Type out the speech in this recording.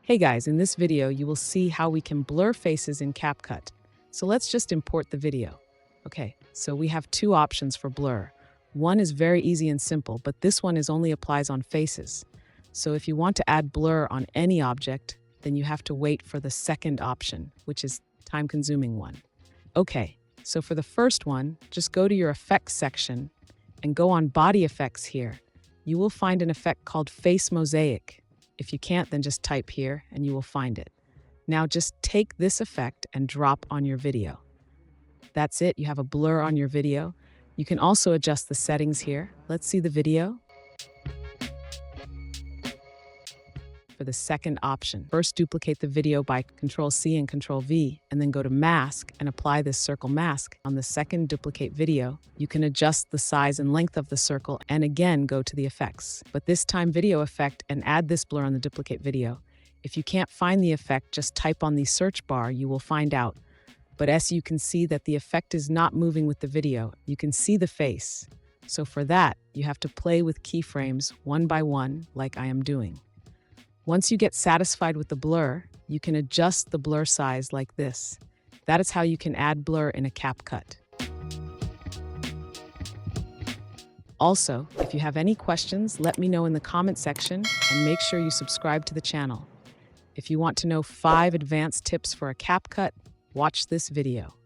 Hey guys, in this video you will see how we can blur faces in Capcut. So let's just import the video. Okay, so we have two options for blur. One is very easy and simple, but this one only applies on faces. So if you want to add blur on any object, then you have to wait for the second option, which is time-consuming one. Okay, so for the first one, just go to your effects section and go on body effects here. You will find an effect called face mosaic. If you can't, then just type here and you will find it. Now just take this effect and drop on your video. That's it, you have a blur on your video. You can also adjust the settings here. Let's see the video. For the second option, first duplicate the video by Ctrl-C and Ctrl-V, and then go to Mask and apply this circle mask. On the second duplicate video, you can adjust the size and length of the circle and again go to the effects. But this time video effect and add this blur on the duplicate video. If you can't find the effect, just type on the search bar, you will find out. But as you can see that the effect is not moving with the video, you can see the face. So for that, you have to play with keyframes one by one like I am doing. Once you get satisfied with the blur, you can adjust the blur size like this. That is how you can add blur in a Capcut. Also, if you have any questions, let me know in the comment section and make sure you subscribe to the channel. If you want to know 5 advanced tips for a Capcut, watch this video.